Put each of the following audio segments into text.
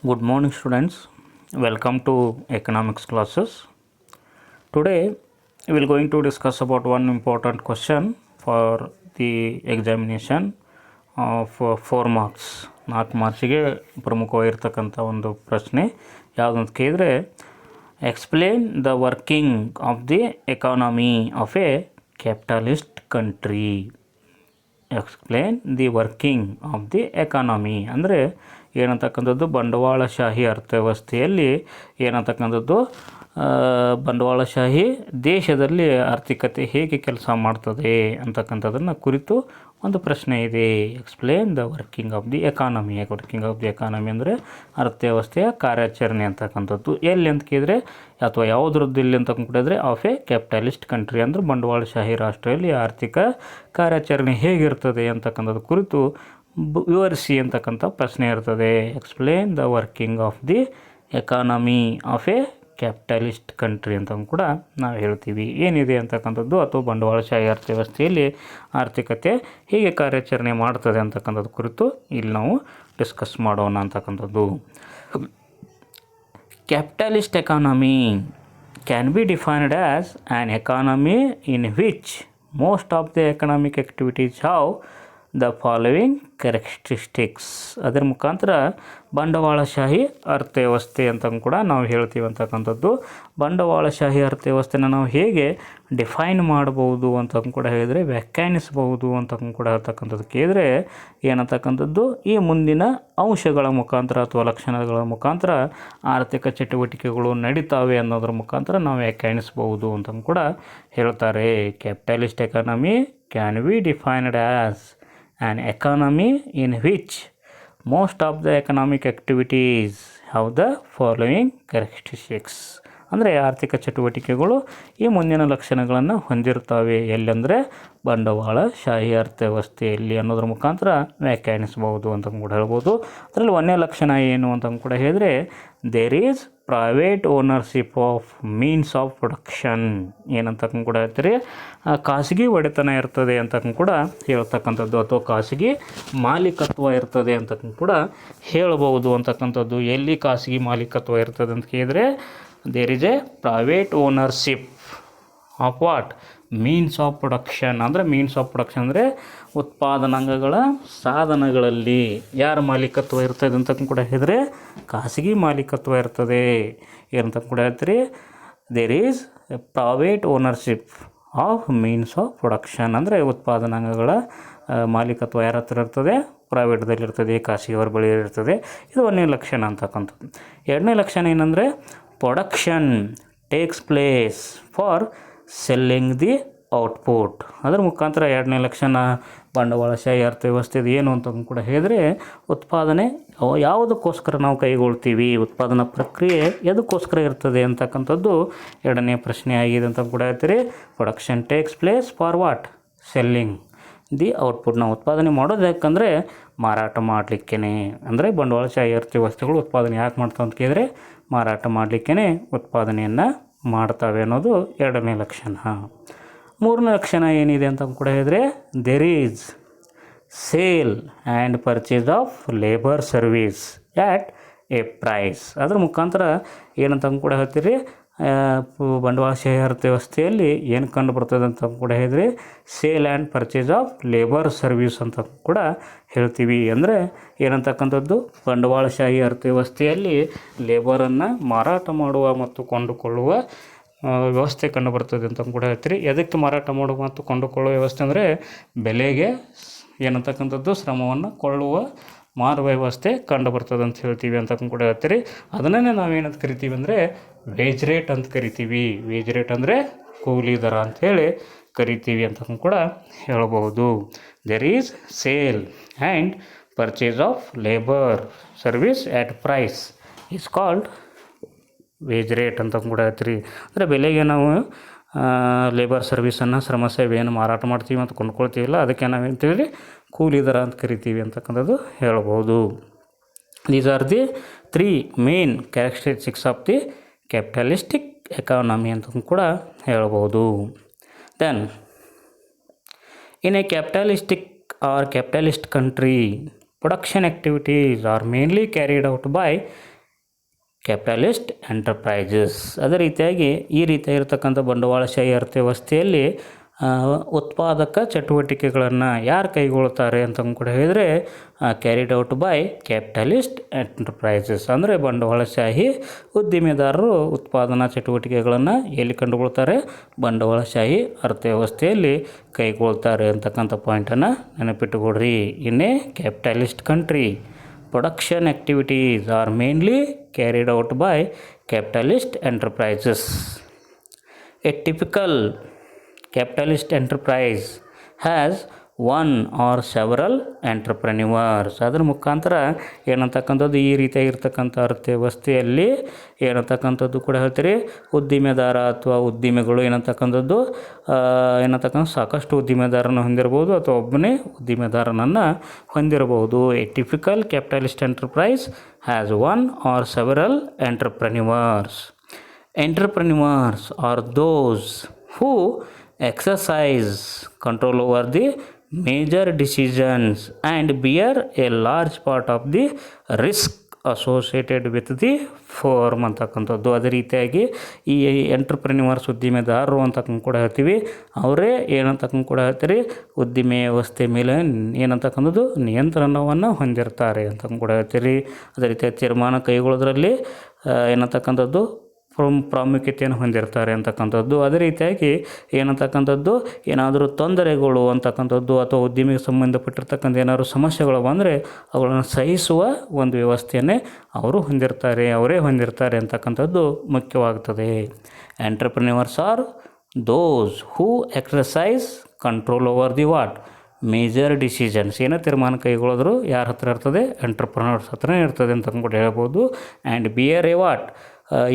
Good morning, students. Welcome to economics classes. Today, we will going to discuss about one important question for the examination of 4 marks. 4 ಮಾರ್ಕ್ಸಿಗೆ ಪ್ರಮುಖವಾಗಿರ್ತಕ್ಕಂಥ ಒಂದು ಪ್ರಶ್ನೆ ಯಾವುದಂತ ಕೇಳಿದರೆ, explain the working of the economy of A capitalist country. Explain the working of the economy ಅಂದರೆ ಏನಂತಕ್ಕಂಥದ್ದು, ಬಂಡವಾಳಶಾಹಿ ಅರ್ಥವ್ಯವಸ್ಥೆಯಲ್ಲಿ ಏನಂತಕ್ಕಂಥದ್ದು, ಬಂಡವಾಳಶಾಹಿ ದೇಶದಲ್ಲಿ ಆರ್ಥಿಕತೆ ಹೇಗೆ ಕೆಲಸ ಮಾಡ್ತದೆ ಅಂತಕ್ಕಂಥದ್ದನ್ನು ಕುರಿತು ಒಂದು ಪ್ರಶ್ನೆ ಇದೆ. Explain the working of the economy. Working of the economy ಅಂದರೆ ಅರ್ಥವ್ಯವಸ್ಥೆಯ ಕಾರ್ಯಾಚರಣೆ ಅಂತಕ್ಕಂಥದ್ದು. ಎಲ್ಲಿ ಅಂತ ಕೇಳಿದರೆ ಅಥವಾ ಯಾವುದ್ರದ್ದು ಇಲ್ಲಿ ಅಂತ ಕೇಳಿದ್ರೆ ಆಫ್ ಎ ಕ್ಯಾಪಿಟಲಿಸ್ಟ್ ಕಂಟ್ರಿ ಅಂದರೆ ಬಂಡವಾಳಶಾಹಿ ರಾಷ್ಟ್ರದಲ್ಲಿ ಆರ್ಥಿಕ ಕಾರ್ಯಾಚರಣೆ ಹೇಗಿರ್ತದೆ ಅಂತಕ್ಕಂಥದ್ದು ಕುರಿತು ವಿವರಿಸಿ ಅಂತಕ್ಕಂಥ ಪ್ರಶ್ನೆ ಇರ್ತದೆ. Explain the working of the economy of A capitalist country ಅಂತ ಕೂಡ ನಾವು ಹೇಳ್ತೀವಿ. ಏನಿದೆ ಅಂತಕ್ಕಂಥದ್ದು ಅಥವಾ ಬಂಡವಾಳಶಾಹಿ ಅರ್ಥವ್ಯವಸ್ಥೆಯಲ್ಲಿ ಆರ್ಥಿಕತೆ ಹೇಗೆ ಕಾರ್ಯಾಚರಣೆ ಮಾಡ್ತದೆ ಅಂತಕ್ಕಂಥದ್ದು ಕುರಿತು ಇಲ್ಲಿ ನಾವು ಡಿಸ್ಕಸ್ ಮಾಡೋಣ ಅಂತಕ್ಕಂಥದ್ದು. Capitalist economy can be defined as an economy in which most of the economic activities have the following characteristics. ಅದರ ಮುಖಾಂತರ ಬಂಡವಾಳಶಾಹಿ ಅರ್ಥವ್ಯವಸ್ಥೆ ಅಂತ ಕೂಡ ನಾವು ಹೇಳ್ತೀವಿ ಅಂತಕ್ಕಂಥದ್ದು. ಬಂಡವಾಳಶಾಹಿ ಅರ್ಥವ್ಯವಸ್ಥೆನ ನಾವು ಹೇಗೆ ಡಿಫೈನ್ ಮಾಡ್ಬೋದು ಅಂತ ಕೂಡ ಹೇಳಿದರೆ, ವ್ಯಾಖ್ಯಾನಿಸ್ಬೋದು ಅಂತ ಕೂಡ ಹೇಳ್ತಕ್ಕಂಥದ್ದು ಕೇಳಿದರೆ ಏನಂತಕ್ಕಂಥದ್ದು, ಈ ಮುಂದಿನ ಅಂಶಗಳ ಮುಖಾಂತರ ಅಥವಾ ಲಕ್ಷಣಗಳ ಮುಖಾಂತರ ಆರ್ಥಿಕ ಚಟುವಟಿಕೆಗಳು ನಡೀತಾವೆ ಅನ್ನೋದ್ರ ಮುಖಾಂತರ ನಾವು ವ್ಯಾಖ್ಯಾನಿಸ್ಬೋದು ಅಂತ ಕೂಡ ಹೇಳ್ತಾರೆ. Capitalist economy can be defined as an economy in which most of the economic activities have the following characteristics. ಅಂದರೆ ಆರ್ಥಿಕ ಚಟುವಟಿಕೆಗಳು ಈ ಮುಂದಿನ ಲಕ್ಷಣಗಳನ್ನು ಹೊಂದಿರ್ತವೆ. ಎಲ್ಲೆಂದರೆ ಬಂಡವಾಳಶಾಹಿ ಅರ್ಥವ್ಯವಸ್ಥೆಯಲ್ಲಿ ಅನ್ನೋದ್ರ ಮುಖಾಂತರ ವ್ಯಾಖ್ಯಾನಿಸಬಹುದು ಅಂತ ಕೂಡ ಹೇಳ್ಬೋದು. ಅದರಲ್ಲಿ ಒಂದನೇ ಲಕ್ಷಣ ಏನು ಅಂತ ಕೂಡ ಹೇಳಿದರೆ, there is private ownership of means of production. ಏನಂತ ಕೂಡ ಹೇಳ್ತೀರಿ, ಖಾಸಗಿ ಒಡೆತನ ಇರ್ತದೆ ಅಂತ ಕೂಡ ಹೇಳ್ತಕ್ಕಂಥದ್ದು ಅಥವಾ ಖಾಸಗಿ ಮಾಲೀಕತ್ವ ಇರ್ತದೆ ಅಂತ ಕೂಡ ಹೇಳ್ಬೋದು ಅಂತಕ್ಕಂಥದ್ದು. ಎಲ್ಲಿ ಖಾಸಗಿ ಮಾಲೀಕತ್ವ ಇರ್ತದೆ ಅಂತ ಕೇಳಿದರೆ, there is a private ownership of what means of production. ಅಂದರೆ ಮೀನ್ಸ್ ಆಫ್ ಪ್ರೊಡಕ್ಷನ್ ಅಂದರೆ ಉತ್ಪಾದನಾಂಗಗಳ ಸಾಧನಗಳಲ್ಲಿ ಯಾರ ಮಾಲೀಕತ್ವ ಇರ್ತದೆ ಅಂತ ಕೂಡ ಹೇಳಿದರೆ ಖಾಸಗಿ ಮಾಲೀಕತ್ವ ಇರ್ತದೆ. ಏನಂತ ಕೂಡ ಹೇಳ್ತೀರಿ, there is a private ownership of means of production. ಅಂದರೆ ಉತ್ಪಾದನಾಂಗಗಳ ಮಾಲೀಕತ್ವ ಯಾರ ಹತ್ರ ಇರ್ತದೆ, ಪ್ರೈವೇಟ್ದಲ್ಲಿ ಇರ್ತದೆ, ಖಾಸಗಿಯವರ ಬಳಿ ಇರ್ತದೆ. ಇದು ಒಂದನೇ ಲಕ್ಷಣ ಅಂತಕ್ಕಂಥದ್ದು. ಎರಡನೇ ಲಕ್ಷಣ ಏನಂದರೆ, production takes place for selling the output. ಅದರ ಮುಖಾಂತರ ಎರಡನೇ ಲಕ್ಷಣ ಬಂಡವಾಳಶಾಹಿ ಅರ್ಥವ್ಯವಸ್ಥೆದು ಏನು ಅಂತ ಕೂಡ ಹೇಳಿದರೆ, ಉತ್ಪಾದನೆ ಯಾವುದಕ್ಕೋಸ್ಕರ ನಾವು ಕೈಗೊಳ್ತೀವಿ, ಉತ್ಪಾದನಾ ಪ್ರಕ್ರಿಯೆ ಎದಕ್ಕೋಸ್ಕರ ಇರ್ತದೆ ಅಂತಕ್ಕಂಥದ್ದು ಎರಡನೇ ಪ್ರಶ್ನೆ ಆಗಿದೆ ಅಂತ ಕೂಡ ಹೇಳ್ತೀರಿ. Production takes place for what selling the output. ನಾವು ಉತ್ಪಾದನೆ ಮಾಡೋದು ಯಾಕಂದರೆ ಮಾರಾಟ ಮಾಡಲಿಕ್ಕೇ. ಅಂದರೆ ಬಂಡವಾಳಶಾಹಿ ಅರ್ಥವ್ಯವಸ್ಥೆಗಳು ಉತ್ಪಾದನೆ ಯಾಕೆ ಮಾಡ್ತಾವೆ ಅಂತ ಕೇಳಿದರೆ ಮಾರಾಟ ಮಾಡಲಿಕ್ಕೇ ಉತ್ಪಾದನೆಯನ್ನು ಮಾಡ್ತವೆ ಅನ್ನೋದು ಎರಡನೇ ಲಕ್ಷಣ. ಮೂರನೇ ಲಕ್ಷಣ ಏನಿದೆ ಅಂತ ಕೂಡ ಹೇಳಿದರೆ, there is sale and purchase of labour service at a price. ಅದ್ರ ಮುಖಾಂತರ ಏನಂತ ಕೂಡ ಹೇಳ್ತೀರಿ, ಬಂಡವಾಳಶಾಹಿ ಅರ್ಥವ್ಯವಸ್ಥೆಯಲ್ಲಿ ಏನು ಕಂಡು ಬರ್ತದೆ ಅಂತ ಕೂಡ ಹೇಳಿದರೆ sale and purchase of labour service ಅಂತ ಕೂಡ ಹೇಳ್ತೀವಿ. ಅಂದರೆ ಏನಂತಕ್ಕಂಥದ್ದು, ಬಂಡವಾಳಶಾಹಿ ಅರ್ಥವ್ಯವಸ್ಥೆಯಲ್ಲಿ ಲೇಬರನ್ನು ಮಾರಾಟ ಮಾಡುವ ಮತ್ತು ಕೊಂಡುಕೊಳ್ಳುವ ವ್ಯವಸ್ಥೆ ಕಂಡು ಬರ್ತದೆ ಅಂತ ಕೂಡ ಹೇಳ್ತೀರಿ. ಎದಕ್ಕೆ ಮಾರಾಟ ಮಾಡುವ ಮತ್ತು ಕೊಂಡುಕೊಳ್ಳುವ ವ್ಯವಸ್ಥೆ ಅಂದರೆ ಬೆಲೆಗೆ ಏನಂತಕ್ಕಂಥದ್ದು ಶ್ರಮವನ್ನು ಕೊಳ್ಳುವ ಮಾರುವ ವ್ಯವಸ್ಥೆ ಕಂಡು ಬರ್ತದೆ ಅಂತ ಹೇಳ್ತೀವಿ ಅಂತ ಕೂಡ ಹೇಳ್ತೀರಿ. ಅದನ್ನೇ ನಾವೇನಂತ ಕರಿತೀವಿ ಅಂದರೆ ವೇಜ್ ರೇಟ್ ಅಂತ ಕರಿತೀವಿ. ವೇಜ್ ರೇಟ್ ಅಂದರೆ ಕೂಲಿ ದರ ಅಂಥೇಳಿ ಕರಿತೀವಿ ಅಂತ ಕೂಡ ಹೇಳಬಹುದು. There is sale and purchase of labour service at price is called wage rate ಅಂತ ಕೂಡ ಹೇಳ್ತೀರಿ. ಅಂದರೆ ಬೆಲೆಗೆ ನಾವು ಲೇಬರ್ ಸರ್ವಿಸನ್ನು, ಶ್ರಮ ಸೇವೆಯನ್ನು ಮಾರಾಟ ಮಾಡ್ತೀವಿ ಅಂತ ಕೊಂಡ್ಕೊಳ್ತೀವಿಲ್ಲ, ಅದಕ್ಕೆ ನಾವು ಹೇಳ್ತೀವಿ ಕೂಲಿ ದರ ಅಂತ ಕರಿತೀವಿ ಅಂತಕ್ಕಂಥದ್ದು ಹೇಳ್ಬೋದು. These are the 3 main characteristics of the capitalistic economy ಅಂತ ಕೂಡ ಹೇಳ್ಬೋದು. Then in a capitalistic or capitalist country, production activities are mainly carried out by capitalist enterprises. ಅದೇ ರೀತಿಯಾಗಿ ಈ ರೀತಿಯಾಗಿರ್ತಕ್ಕಂಥ ಬಂಡವಾಳಶಾಹಿ ಅರ್ಥವ್ಯವಸ್ಥೆಯಲ್ಲಿ ಉತ್ಪಾದಕ ಚಟುವಟಿಕೆಗಳನ್ನು ಯಾರು ಕೈಗೊಳ್ತಾರೆ ಅಂತ ಕೂಡ ಹೇಳಿದರೆ carried out by capitalist enterprises. ಅಂದರೆ ಬಂಡವಾಳಶಾಹಿ ಉದ್ದಿಮೆದಾರರು ಉತ್ಪಾದನಾ ಚಟುವಟಿಕೆಗಳನ್ನು ಎಲ್ಲಿ ಕಂಡುಕೊಳ್ತಾರೆ? ಬಂಡವಾಳಶಾಹಿ ಅರ್ಥವ್ಯವಸ್ಥೆಯಲ್ಲಿ ಕೈಗೊಳ್ತಾರೆ ಅಂತಕ್ಕಂಥ ಪಾಯಿಂಟನ್ನು ನೆನಪಿಟ್ಟುಕೊಡ್ರಿ. ಇನ್ನೇ capitalist country production activities are mainly carried out by capitalist enterprises. A typical capitalist enterprise has one or several entrepreneurs. ಅದರ ಮುಖಾಂತರ ಏನಂತಕ್ಕಂಥದ್ದು ಈ ರೀತಿಯಾಗಿರ್ತಕ್ಕಂಥ ಅರ್ಥವ್ಯವಸ್ಥೆಯಲ್ಲಿ ಏನಂತಕ್ಕಂಥದ್ದು ಕೂಡ ಹೇಳ್ತೀರಿ, ಉದ್ದಿಮೆದಾರ ಅಥವಾ ಉದ್ದಿಮೆಗಳು ಏನಂತಕ್ಕಂಥದ್ದು ಸಾಕಷ್ಟು ಉದ್ದಿಮೆದಾರನ ಹೊಂದಿರಬಹುದು ಅಥವಾ ಒಬ್ಬನೇ ಉದ್ದಿಮೆದಾರನನ್ನು ಹೊಂದಿರಬಹುದು. A typical capitalist enterprise has one or several entrepreneurs. Entrepreneurs are those who exercise control over the major decisions and bear a large part of the risk associated with the firm ಅಂತಕ್ಕಂಥದ್ದು. ಅದೇ ರೀತಿಯಾಗಿ ಈ ಎಂಟರ್ಪ್ರೆನ್ಯೂರ್ಸ್ ಉದ್ದಿಮೆದಾರರು ಅಂತಕ್ಕಂಥ ಕೂಡ ಹೇಳ್ತೀವಿ. ಅವರೇ ಏನಂತಕ್ಕಂಥ ಕೂಡ ಹೇಳ್ತೀರಿ, ಉದ್ದಿಮೆ ವ್ಯವಸ್ಥೆ ಮೇಲೆ ಏನಂತಕ್ಕಂಥದ್ದು ನಿಯಂತ್ರಣವನ್ನು ಹೊಂದಿರ್ತಾರೆ ಅಂತಕ್ಕಂಥ ಕೂಡ ಹೇಳ್ತೀರಿ. ಅದೇ ರೀತಿಯಾಗಿ ತೀರ್ಮಾನ ಕೈಗೊಳ್ಳೋದ್ರಲ್ಲಿ ಏನಂತಕ್ಕಂಥದ್ದು ಪ್ರಾಮುಖ್ಯತೆಯನ್ನು ಹೊಂದಿರ್ತಾರೆ ಅಂತಕ್ಕಂಥದ್ದು. ಅದೇ ರೀತಿಯಾಗಿ ಏನಂತಕ್ಕಂಥದ್ದು ಏನಾದರೂ ತೊಂದರೆಗಳು ಅಂತಕ್ಕಂಥದ್ದು ಅಥವಾ ಉದ್ದಿಮೆಗೆ ಸಂಬಂಧಪಟ್ಟಿರ್ತಕ್ಕಂಥ ಏನಾದರೂ ಸಮಸ್ಯೆಗಳು ಬಂದರೆ ಅವುಗಳನ್ನು ಸಹಿಸುವ ಒಂದು ವ್ಯವಸ್ಥೆಯನ್ನೇ ಅವರೇ ಹೊಂದಿರ್ತಾರೆ ಅಂತಕ್ಕಂಥದ್ದು ಮುಖ್ಯವಾಗ್ತದೆ. Entrepreneurs are those who exercise control over the what major decisions. ಏನೋ ತೀರ್ಮಾನ ಕೈಗೊಳ್ಳೋದ್ರು ಯಾರ ಹತ್ರ ಇರ್ತದೆ? ಎಂಟರ್ಪ್ರೆನ್ಯೂರ್ಸ್ ಹತ್ರನೇ ಇರ್ತದೆ ಅಂತ ಕೂಡ ಹೇಳ್ಬೋದು. ಆ್ಯಂಡ್ ಬಿಯರ್ ಎ ವಾಟ್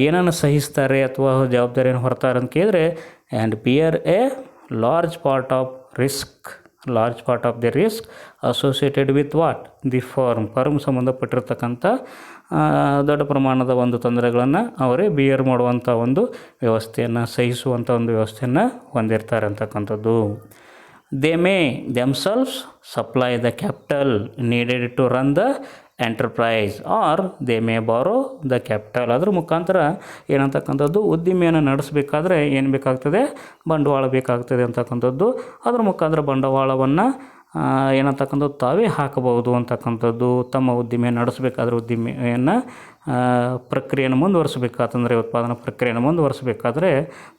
ಏನನ್ನು ಸಹಿಸ್ತಾರೆ ಅಥವಾ ಜವಾಬ್ದಾರಿಯನ್ನು ಹೊರ್ತಾರೆ ಅಂತ ಕೇಳಿದರೆ, and bear a large part of the risk associated with what the firm ಸಂಬಂಧಪಟ್ಟಿರ್ತಕ್ಕಂಥ ದೊಡ್ಡ ಪ್ರಮಾಣದ ಒಂದು ತೊಂದರೆಗಳನ್ನು ಅವರೇ ಬಿಯರ್ ಮಾಡುವಂಥ ಒಂದು ವ್ಯವಸ್ಥೆಯನ್ನು ಸಹಿಸುವಂಥ ಒಂದು ವ್ಯವಸ್ಥೆಯನ್ನು ಹೊಂದಿರ್ತಾರೆ ಅಂತಕ್ಕಂಥದ್ದು. They may themselves supply the capital needed to run the enterprise or they may borrow the capital. ಅದ್ರ ಮುಖಾಂತರ ಏನಂತಕ್ಕಂಥದ್ದು ಉದ್ದಿಮೆಯನ್ನು ನಡೆಸಬೇಕಾದ್ರೆ ಏನು ಬೇಕಾಗ್ತದೆ? ಬಂಡವಾಳ ಬೇಕಾಗ್ತದೆ ಅಂತಕ್ಕಂಥದ್ದು. ಅದ್ರ ಮುಖಾಂತರ ಬಂಡವಾಳವನ್ನು ಏನಂತಕ್ಕಂಥದ್ದು ತಾವೇ ಹಾಕಬಹುದು ಅಂತಕ್ಕಂಥದ್ದು. ತಮ್ಮ ಉದ್ದಿಮೆ ನಡೆಸಬೇಕಾದ್ರೆ ಉದ್ದಿಮೆಯನ್ನು ಪ್ರಕ್ರಿಯೆಯನ್ನು ಮುಂದುವರಿಸಬೇಕಾತಂದರೆ ಉತ್ಪಾದನಾ ಪ್ರಕ್ರಿಯೆಯನ್ನು ಮುಂದುವರಿಸಬೇಕಾದ್ರೆ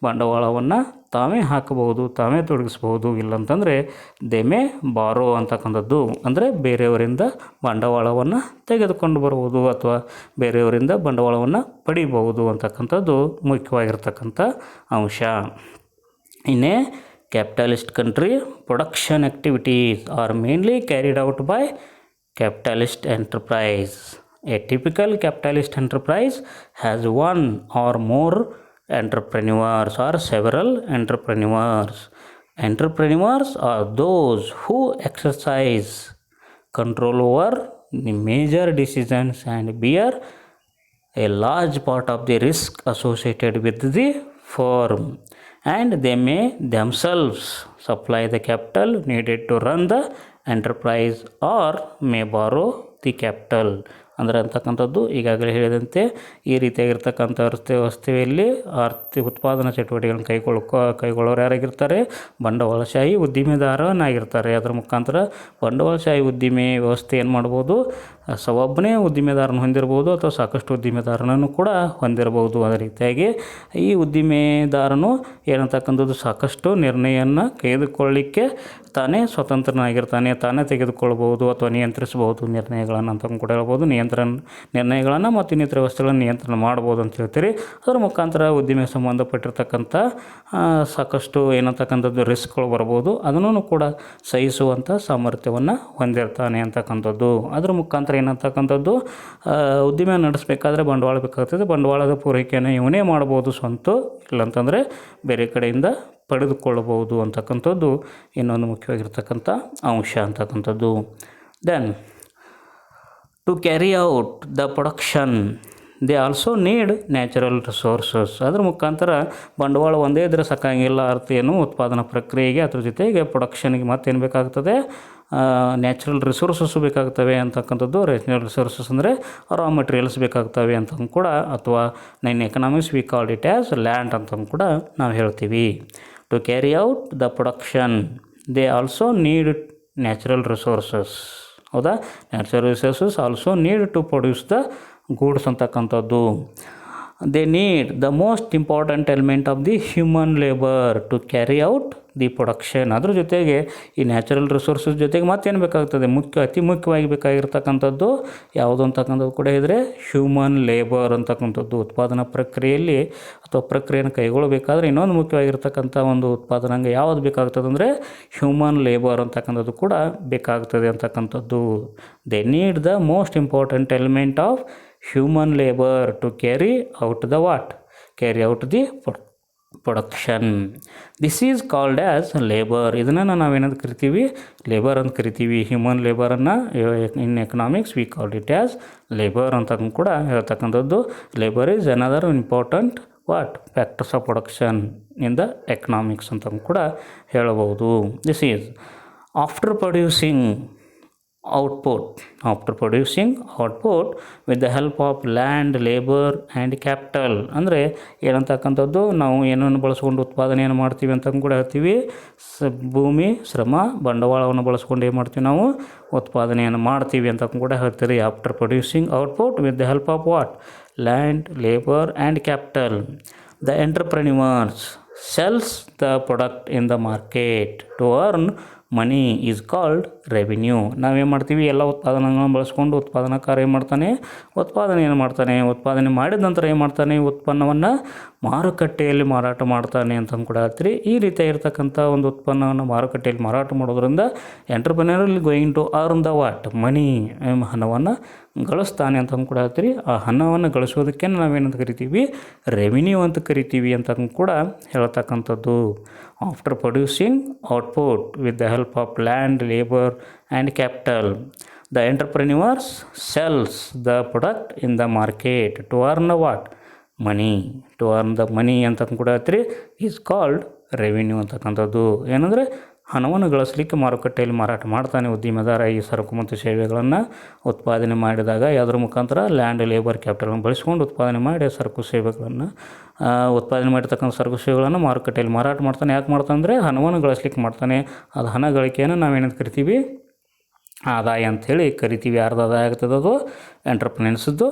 ಬಂಡವಾಳವನ್ನು ತಾವೇ ಹಾಕಬಹುದು, ತಾವೇ ತೊಡಗಿಸ್ಬೋದು. ಇಲ್ಲಂತಂದರೆ ದೇಮೆ ಬಾರೋ ಅಂತಕ್ಕಂಥದ್ದು ಅಂದರೆ ಬೇರೆಯವರಿಂದ ಬಂಡವಾಳವನ್ನು ತೆಗೆದುಕೊಂಡು ಬರ್ಬೋದು ಅಥವಾ ಬೇರೆಯವರಿಂದ ಬಂಡವಾಳವನ್ನು ಪಡಿಬಹುದು ಅಂತಕ್ಕಂಥದ್ದು ಮುಖ್ಯವಾಗಿರ್ತಕ್ಕಂಥ ಅಂಶ. ಇನ್ನೇ capitalist country, production activities are mainly carried out by capitalist enterprise. A typical capitalist enterprise has one or more entrepreneurs or several entrepreneurs. Entrepreneurs are those who exercise control over the major decisions and bear a large part of the risk associated with the firm. And they may themselves supply the capital needed to run the enterprise or may borrow the capital. ಅಂದರೆ ಅಂತಕ್ಕಂಥದ್ದು ಈಗಾಗಲೇ ಹೇಳಿದಂತೆ ಈ ರೀತಿಯಾಗಿರ್ತಕ್ಕಂಥ ಅರ್ಥವ್ಯವಸ್ಥೆಯಲ್ಲಿ ಉತ್ಪಾದನಾ ಚಟುವಟಿಕೆಗಳನ್ನು ಕೈಗೊಳ್ಳೋರು ಯಾರಾಗಿರ್ತಾರೆ? ಬಂಡವಾಳಶಾಹಿ ಉದ್ದಿಮೆದಾರನಾಗಿರ್ತಾರೆ. ಅದರ ಮುಖಾಂತರ ಬಂಡವಾಳಶಾಹಿ ಉದ್ದಿಮೆ ವ್ಯವಸ್ಥೆ ಏನು ಮಾಡ್ಬೋದು? ಒಬ್ಬನೇ ಉದ್ದಿಮೆದಾರನ ಹೊಂದಿರ್ಬೋದು ಅಥವಾ ಸಾಕಷ್ಟು ಉದ್ದಿಮೆದಾರನನ್ನು ಕೂಡ ಹೊಂದಿರಬಹುದು. ಅದೇ ರೀತಿಯಾಗಿ ಈ ಉದ್ದಿಮೆದಾರನು ಏನಂತಕ್ಕಂಥದ್ದು ಸಾಕಷ್ಟು ನಿರ್ಣಯವನ್ನು ತೆಗೆದುಕೊಳ್ಳಲಿಕ್ಕೆ ತಾನೇ ಸ್ವತಂತ್ರನಾಗಿರ್ತಾನೆ, ತಾನೇ ತೆಗೆದುಕೊಳ್ಬೋದು ಅಥವಾ ನಿಯಂತ್ರಿಸಬಹುದು ನಿರ್ಣಯಗಳನ್ನು ಅಂತ ಕೂಡ ಹೇಳ್ಬೋದು. ನಿರ್ಣಯಗಳನ್ನು ಮತ್ತು ಇನ್ನಿತರ ವ್ಯವಸ್ಥೆಗಳನ್ನು ನಿಯಂತ್ರಣ ಮಾಡ್ಬೋದು ಅಂತ ಹೇಳ್ತೀರಿ. ಅದರ ಮುಖಾಂತರ ಉದ್ದಿಮೆ ಸಂಬಂಧಪಟ್ಟಿರ್ತಕ್ಕಂಥ ಸಾಕಷ್ಟು ಏನಂತಕ್ಕಂಥದ್ದು ರಿಸ್ಕ್ಗಳು ಬರ್ಬೋದು, ಅದನ್ನು ಕೂಡ ಸಹಿಸುವಂಥ ಸಾಮರ್ಥ್ಯವನ್ನು ಹೊಂದಿರ್ತಾನೆ ಅಂತಕ್ಕಂಥದ್ದು. ಅದರ ಮುಖಾಂತರ ಏನಂತಕ್ಕಂಥದ್ದು ಉದ್ದಿಮೆ ನಡೆಸಬೇಕಾದ್ರೆ ಬಂಡವಾಳ ಬೇಕಾಗ್ತದೆ. ಬಂಡವಾಳದ ಪೂರೈಕೆಯನ್ನು ಇವನೇ ಮಾಡ್ಬೋದು ಸ್ವಂತ, ಇಲ್ಲಂತಂದರೆ ಬೇರೆ ಕಡೆಯಿಂದ ಪಡೆದುಕೊಳ್ಳಬಹುದು ಅಂತಕ್ಕಂಥದ್ದು ಇನ್ನೊಂದು ಮುಖ್ಯವಾಗಿರ್ತಕ್ಕಂಥ ಅಂಶ ಅಂತಕ್ಕಂಥದ್ದು. Then to carry out the production they also need natural resources. ಅದ್ರ ಮುಖಾಂತರ ಬಂಡವಾಳ ಒಂದೇ ಇದ್ರೆ ಸಾಕಾಗಿಲ್ಲ, ಅರ್ಥ ಏನು, ಉತ್ಪಾದನಾ ಪ್ರಕ್ರಿಯೆಗೆ ಅದ್ರ ಜೊತೆಗೆ ಪ್ರೊಡಕ್ಷನ್ಗೆ ಮತ್ತೇನು ಬೇಕಾಗ್ತದೆ, ನ್ಯಾಚುರಲ್ ರಿಸೋರ್ಸಸ್ ಬೇಕಾಗ್ತವೆ ಅಂತಕ್ಕಂಥದ್ದು. ನ್ಯಾಚುರಲ್ ರಿಸೋರ್ಸಸ್ ಅಂದರೆ ರಾ ಮೆಟೀರಿಯಲ್ಸ್ ಬೇಕಾಗ್ತವೆ ಅಂತ ಕೂಡ, ಅಥವಾ in economics we called it as land ಅಂತ ಕೂಡ ನಾವು ಹೇಳ್ತೀವಿ. To carry out the production they also need natural resources. ಹೌದಾ, natural resources also need to produce the goods ಅಂತಕ್ಕಂಥದ್ದು. They need the most important element of the human labour to carry out the production. ಅದ್ರ ಜೊತೆಗೆ ಈ natural resources ಜೊತೆಗೆ ಮತ್ತೇನು ಬೇಕಾಗ್ತದೆ, ಅತಿ ಮುಖ್ಯವಾಗಿ ಬೇಕಾಗಿರ್ತಕ್ಕಂಥದ್ದು ಯಾವುದು ಅಂತಕ್ಕಂಥದ್ದು ಕೂಡ ಇದ್ದರೆ ಹ್ಯೂಮನ್ ಲೇಬರ್ ಅಂತಕ್ಕಂಥದ್ದು. ಉತ್ಪಾದನಾ ಪ್ರಕ್ರಿಯೆಯಲ್ಲಿ ಅಥವಾ ಪ್ರಕ್ರಿಯೆಯನ್ನು ಕೈಗೊಳ್ಳಬೇಕಾದ್ರೆ ಇನ್ನೊಂದು ಮುಖ್ಯವಾಗಿರ್ತಕ್ಕಂಥ ಒಂದು ಉತ್ಪಾದನಾಂಗ ಯಾವುದು ಬೇಕಾಗ್ತದೆ ಅಂದರೆ ಹ್ಯೂಮನ್ ಲೇಬರ್ ಅಂತಕ್ಕಂಥದ್ದು ಕೂಡ ಬೇಕಾಗ್ತದೆ ಅಂತಕ್ಕಂಥದ್ದು. They need the most important element of human labour to carry out the carry out the production. This is called as labour. ಇದನ್ನು ನಾವೇನಂತ ಕರಿತೀವಿ, ಲೇಬರ್ ಅಂತ ಕರಿತೀವಿ. ಹ್ಯೂಮನ್ ಲೇಬರನ್ನು in economics we called it as labour ಅಂತ ಕೂಡ ಹೇಳ್ತಕ್ಕಂಥದ್ದು. Labour is another important factors of production in the economics ಅಂತ ಕೂಡ ಹೇಳಬಹುದು. This is after producing output with the help of land, labour and capital. ಅಂದರೆ ಏನಂತಕ್ಕಂಥದ್ದು, ನಾವು ಏನನ್ನು ಬಳಸ್ಕೊಂಡು ಉತ್ಪಾದನೆಯನ್ನು ಮಾಡ್ತೀವಿ ಅಂತ ಕೂಡ ಹೇಳ್ತೀವಿ. ಭೂಮಿ, ಶ್ರಮ, ಬಂಡವಾಳವನ್ನು ಬಳಸ್ಕೊಂಡು ಏನು ಮಾಡ್ತೀವಿ ನಾವು ಉತ್ಪಾದನೆಯನ್ನು ಮಾಡ್ತೀವಿ ಅಂತ ಕೂಡ ಹೇಳ್ತೀರಿ. After producing output with the help of land, labour and capital, the entrepreneurs sells the product in the market to earn money is called revenue. ನಾವೇನು ಮಾಡ್ತೀವಿ, ಎಲ್ಲ ಉತ್ಪಾದನೆಗಳನ್ನು ಬಳಸ್ಕೊಂಡು ಉತ್ಪಾದನಾಕಾರ ಏನು ಮಾಡ್ತಾನೆ, ಉತ್ಪಾದನೆ ಮಾಡಿದ ನಂತರ ಏನು ಮಾಡ್ತಾನೆ, ಉತ್ಪನ್ನವನ್ನು ಮಾರುಕಟ್ಟೆಯಲ್ಲಿ ಮಾರಾಟ ಮಾಡ್ತಾನೆ ಅಂತ ಕೂಡ ಹೇಳ್ತೀರಿ. ಈ ರೀತಿಯಾಗಿರ್ತಕ್ಕಂಥ ಒಂದು ಉತ್ಪನ್ನವನ್ನು ಮಾರುಕಟ್ಟೆಯಲ್ಲಿ ಮಾರಾಟ ಮಾಡೋದ್ರಿಂದ entrepreneur going to earn the money, ಹಣವನ್ನು ಗಳಿಸ್ತಾನೆ ಅಂತ ಕೂಡ ಹೇಳ್ತೀರಿ. ಆ ಹಣವನ್ನು ಗಳಿಸೋದಕ್ಕೆ ನಾವೇನಂತ ಕರಿತೀವಿ, ರೆವಿನ್ಯೂ ಅಂತ ಕರಿತೀವಿ ಅಂತ ಕೂಡ ಹೇಳ್ತಕ್ಕಂಥದ್ದು. After producing output with the help of land, labour and capital, the entrepreneurs sells the product in the market to earn money ಅಂತ ಕೂಡ ಹೇಳ್ತೀರಿ. ಈಸ್ ಕಾಲ್ಡ್ ರೆವಿನ್ಯೂ ಅಂತಕ್ಕಂಥದ್ದು. ಏನಂದರೆ ಹಣವನ್ನು ಗಳಿಸಲಿಕ್ಕೆ ಮಾರುಕಟ್ಟೆಯಲ್ಲಿ ಮಾರಾಟ ಮಾಡ್ತಾನೆ ಉದ್ದಿಮೆದಾರ ಈ ಸರಕು ಮತ್ತು ಸೇವೆಗಳನ್ನು ಉತ್ಪಾದನೆ ಮಾಡಿದಾಗ. ಯಾವುದ್ರ ಮುಖಾಂತರ ಲ್ಯಾಂಡ್, ಲೇಬರ್, ಕ್ಯಾಪಿಟಲನ್ನು ಬಳಸ್ಕೊಂಡು ಉತ್ಪಾದನೆ ಮಾಡಿ ಸರಕು ಸೇವೆಗಳನ್ನು ಉತ್ಪಾದನೆ ಮಾಡಿರ್ತಕ್ಕಂಥ ಸರಕು ಸೇವೆಗಳನ್ನು ಮಾರುಕಟ್ಟೆಯಲ್ಲಿ ಮಾರಾಟ ಮಾಡ್ತಾನೆ. ಯಾಕೆ ಮಾಡ್ತಾನೆ ಅಂದರೆ ಹಣವನ್ನು ಗಳಿಸ್ಲಿಕ್ಕೆ ಮಾಡ್ತಾನೆ. ಅದು ಹಣ ಗಳಿಕೆಯನ್ನು ನಾವೇನಂತ ಕರಿತೀವಿ, ಆದಾಯ ಅಂಥೇಳಿ ಕರಿತೀವಿ. ಯಾರ್ದು ಆದಾಯ ಆಗ್ತದೆ, ಅದು ಎಂಟರ್ಪ್ರೆನ್ಯೂರ್ಸ್ದು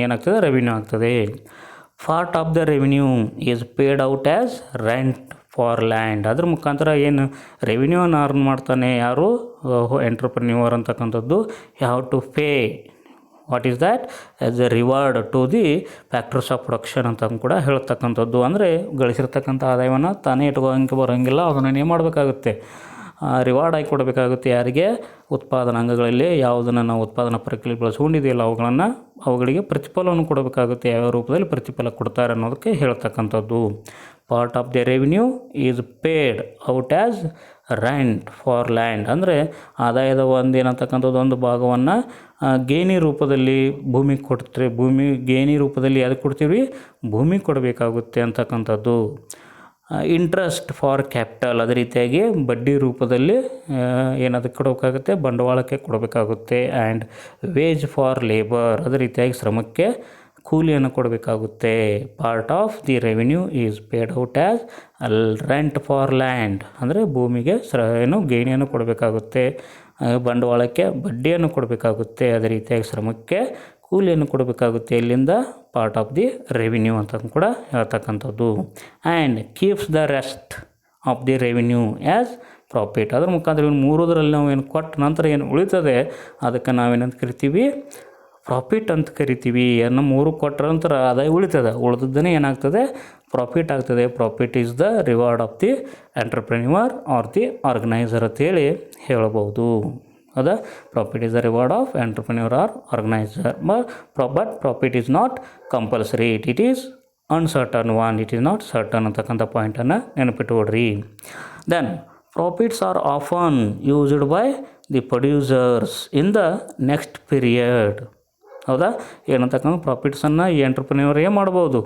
ಏನಾಗ್ತದೆ, ರೆವಿನ್ಯೂ ಆಗ್ತದೆ. Part of the revenue is paid out as rent for land. ಅದ್ರ ಮುಖಾಂತರ ಏನು ರೆವಿನ್ಯೂವನ್ನು ಅರ್ನ್ ಮಾಡ್ತಾನೆ ಯಾರು, ಎಂಟರ್ಪ್ರೆನ್ಯೂರ್ ಅಂತಕ್ಕಂಥದ್ದು. Have to pay what is that as a reward to the factors of production ಅಂತ ಕೂಡ ಹೇಳ್ತಕ್ಕಂಥದ್ದು. ಅಂದರೆ ಗಳಿಸಿರ್ತಕ್ಕಂಥ ಆದಾಯವನ್ನು ತಾನೇ ಇಟ್ಕೋಂಗೆ ಬರೋಂಗಿಲ್ಲ, ಅದನ್ನು ಏನು ಮಾಡಬೇಕಾಗುತ್ತೆ, ರಿವಾರ್ಡ್ ಆಗಿ ಕೊಡಬೇಕಾಗುತ್ತೆ. ಯಾರಿಗೆ, ಉತ್ಪಾದನಾಂಗಗಳಲ್ಲಿ ಯಾವುದನ್ನು ನಾವು ಉತ್ಪಾದನಾ ಪ್ರಕ್ರಿಯೆ ಬಳಸ್ಕೊಂಡಿದೆಯಲ್ಲ ಅವುಗಳಿಗೆ ಪ್ರತಿಫಲವನ್ನು ಕೊಡಬೇಕಾಗುತ್ತೆ. ಯಾವ ರೂಪದಲ್ಲಿ ಪ್ರತಿಫಲ ಕೊಡ್ತಾರೆ ಅನ್ನೋದಕ್ಕೆ ಹೇಳ್ತಕ್ಕಂಥದ್ದು. Part of the revenue is paid out as rent for land. ಅಂದರೆ ಆದಾಯದ ಏನಂತಕ್ಕಂಥದ್ದು ಒಂದು ಭಾಗವನ್ನು ಗೇಣಿ ರೂಪದಲ್ಲಿ ಭೂಮಿಗೆ ಕೊಡ್ತೀವಿ. ಗೇಣಿ ರೂಪದಲ್ಲಿ ಅದಕ್ಕೆ ಕೊಡ್ತೀವಿ, ಭೂಮಿ ಕೊಡಬೇಕಾಗುತ್ತೆ ಅಂತಕ್ಕಂಥದ್ದು. ಇಂಟ್ರೆಸ್ಟ್ ಫಾರ್ ಕ್ಯಾಪಿಟಲ್, ಅದೇ ರೀತಿಯಾಗಿ ಬಡ್ಡಿ ರೂಪದಲ್ಲಿ ಏನದಕ್ಕೆ ಕೊಡಬೇಕಾಗುತ್ತೆ, ಬಂಡವಾಳಕ್ಕೆ ಕೊಡಬೇಕಾಗುತ್ತೆ. ಆ್ಯಂಡ್ ವೇಜ್ ಫಾರ್ ಲೇಬರ್, ಅದೇ ರೀತಿಯಾಗಿ ಶ್ರಮಕ್ಕೆ ಕೂಲಿಯನ್ನು ಕೊಡಬೇಕಾಗುತ್ತೆ. Part of the revenue is paid out as rent for land. ಅಂದರೆ ಭೂಮಿಗೆ ಗೇಣಿಯನ್ನು ಕೊಡಬೇಕಾಗುತ್ತೆ, ಬಂಡವಾಳಕ್ಕೆ ಬಡ್ಡಿಯನ್ನು ಕೊಡಬೇಕಾಗುತ್ತೆ, ಅದೇ ರೀತಿಯಾಗಿ ಶ್ರಮಕ್ಕೆ ಕೂಲಿಯನ್ನು ಕೊಡಬೇಕಾಗುತ್ತೆ. ಇಲ್ಲಿಂದ ಪಾರ್ಟ್ ಆಫ್ ದಿ ರೆವಿನ್ಯೂ ಅಂತ ಕೂಡ ಹೇಳ್ತಕ್ಕಂಥದ್ದು. And keeps the rest of the revenue as profit. ಅದ್ರ ಮುಖಾಂತರ ಇನ್ನು ಮೂರೋದರಲ್ಲಿ ನಾವು ಏನು ಕೊಟ್ಟ ನಂತರ ಏನು ಉಳಿತದೆ ಅದಕ್ಕೆ ನಾವೇನಂತ ಕರಿತೀವಿ, ಪ್ರಾಫಿಟ್ ಅಂತ ಕರಿತೀವಿ. ಅನ್ನು 3 ಕೊಟ್ಟರ ನಂತರ ಆದಾಯ ಉಳಿತದೆ, ಉಳಿದದ್ದನ್ನೇ ಏನಾಗ್ತದೆ, ಪ್ರಾಫಿಟ್ ಆಗ್ತದೆ. Profit is the reward of the entrepreneur or the organiser ಅಂತೇಳಿ ಹೇಳಬಹುದು. ಹೌದಾ, profit is the reward of entrepreneur or organiser. But profit is not compulsory, it is uncertain one, it is not certain ಅಂತಕ್ಕಂಥ ಪಾಯಿಂಟನ್ನು ನೆನಪಿಟ್ಟುಕೊಡ್ರಿ. Then profits are often used by the producers in the next period. ಹೌದಾ? ಏನಂತಕ್ಕಂಥ ಪ್ರಾಫಿಟ್ಸನ್ನು ಈ ಎಂಟ್ರಪ್ರಿನವರೇ ಮಾಡ್ಬೋದು,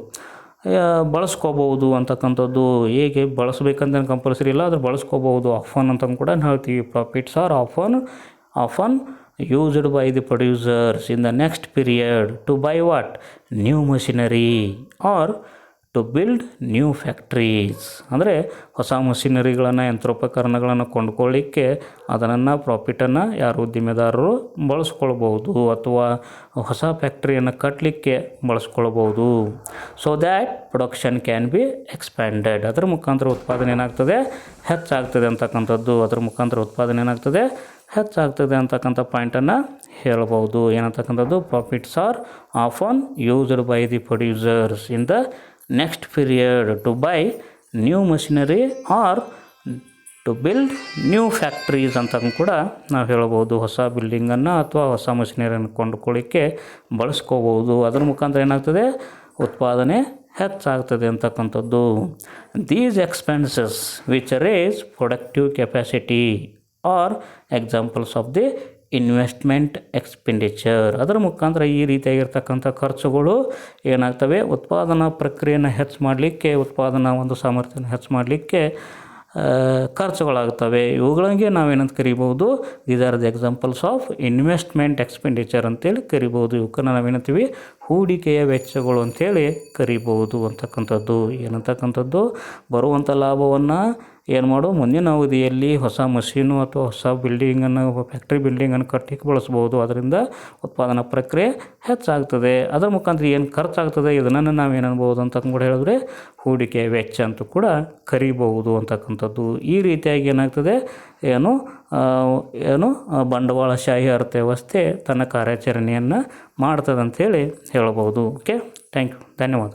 ಬಳಸ್ಕೋಬೋದು ಅಂತಕ್ಕಂಥದ್ದು. ಹೇಗೆ ಬಳಸ್ಬೇಕಂತ compulsory ಇಲ್ಲ, ಆದ್ರೆ ಬಳಸ್ಕೋಬೋದು ಆಫನ್ ಅಂತ ಕೂಡ ಹೇಳ್ತೀವಿ. Profits are often used by the producers in the next period to buy what? New machinery or to build new factories. ಅಂದರೆ ಹೊಸ ಮಷಿನರಿಗಳನ್ನು, ಯಂತ್ರೋಪಕರಣಗಳನ್ನು ಕೊಂಡ್ಕೊಳ್ಳಿಕ್ಕೆ ಅದನ್ನು ಪ್ರಾಫಿಟನ್ನು ಯಾರು ಉದ್ದಿಮೆದಾರರು ಬಳಸ್ಕೊಳ್ಬೋದು, ಅಥವಾ ಹೊಸ ಫ್ಯಾಕ್ಟ್ರಿಯನ್ನು ಕಟ್ಟಲಿಕ್ಕೆ ಬಳಸ್ಕೊಳ್ಬೋದು. So that production can be expanded. ಅದರ ಮುಖಾಂತರ ಉತ್ಪಾದನೆ ಏನಾಗ್ತದೆ? ಹೆಚ್ಚಾಗ್ತದೆ ಅಂತಕ್ಕಂಥದ್ದು. ಅದರ ಮುಖಾಂತರ ಉತ್ಪಾದನೆ ಏನಾಗ್ತದೆ? ಹೆಚ್ಚಾಗ್ತದೆ ಅಂತಕ್ಕಂಥ ಪಾಯಿಂಟನ್ನು ಹೇಳ್ಬೋದು. ಏನಂತಕ್ಕಂಥದ್ದು? Profits are often used by the producers in the next period to buy new machinery or to build new factories ಅಂತ ಕೂಡ ನಾವು ಹೇಳ್ಬೋದು. ಹೊಸ ಬಿಲ್ಡಿಂಗನ್ನು ಅಥವಾ ಹೊಸ ಮಷಿನರಿಯನ್ನು ಕೊಂಡುಕೊಳ್ಳಿಕ್ಕೆ ಬಳಸ್ಕೋಬೋದು. ಅದರ ಮುಖಾಂತರ ಏನಾಗ್ತದೆ? ಉತ್ಪಾದನೆ ಹೆಚ್ಚಾಗ್ತದೆ ಅಂತಕ್ಕಂಥದ್ದು. These expenses which raise productive capacity are examples of the investment expenditure. ಅದರ ಮುಖಾಂತರ ಈ ರೀತಿಯಾಗಿರ್ತಕ್ಕಂಥ ಖರ್ಚುಗಳು ಏನಾಗ್ತವೆ? ಉತ್ಪಾದನಾ ಪ್ರಕ್ರಿಯೆಯನ್ನು ಹೆಚ್ಚು ಮಾಡಲಿಕ್ಕೆ, ಉತ್ಪಾದನಾ ಒಂದು ಸಾಮರ್ಥ್ಯನ ಹೆಚ್ಚು ಮಾಡಲಿಕ್ಕೆ ಖರ್ಚುಗಳಾಗ್ತವೆ. ಇವುಗಳಿಗೆ ನಾವೇನಂತ ಕರಿಬೋದು? These are the examples of investment expenditure ಅಂತೇಳಿ ಕರಿಬೋದು. ಇವಕ್ಕನ್ನು ನಾವೇನಂತೀವಿ? ಹೂಡಿಕೆಯ ವೆಚ್ಚಗಳು ಅಂಥೇಳಿ ಕರಿಬೋದು ಅಂತಕ್ಕಂಥದ್ದು. ಏನಂತಕ್ಕಂಥದ್ದು? ಬರುವಂಥ ಲಾಭವನ್ನು ಏನು ಮಾಡು? ಮುಂದಿನ ಅವಧಿಯಲ್ಲಿ ಹೊಸ ಮಷೀನು ಅಥವಾ ಹೊಸ ಬಿಲ್ಡಿಂಗನ್ನು, ಫ್ಯಾಕ್ಟ್ರಿ ಬಿಲ್ಡಿಂಗನ್ನು ಕಟ್ಟಲಿಕ್ಕೆ ಬಳಸ್ಬೋದು. ಅದರಿಂದ ಉತ್ಪಾದನಾ ಪ್ರಕ್ರಿಯೆ ಹೆಚ್ಚಾಗ್ತದೆ. ಅದರ ಮುಖಾಂತರ ಏನು ಖರ್ಚಾಗ್ತದೆ, ಇದನ್ನು ನಾವೇನು ಅನ್ಬೋದು ಅಂತ ಕೂಡ ಹೇಳಿದ್ರೆ ಹೂಡಿಕೆ ವೆಚ್ಚ ಅಂತ ಕೂಡ ಕರಿಬಹುದು ಅಂತಕ್ಕಂಥದ್ದು. ಈ ರೀತಿಯಾಗಿ ಏನಾಗ್ತದೆ? ಏನು ಬಂಡವಾಳಶಾಹಿ ಅರ್ಥವ್ಯವಸ್ಥೆ ತನ್ನ ಕಾರ್ಯಾಚರಣೆಯನ್ನು ಮಾಡ್ತದೆ ಅಂಥೇಳಿ ಹೇಳ್ಬೋದು. ಓಕೆ, ಥ್ಯಾಂಕ್ ಯು, ಧನ್ಯವಾದ.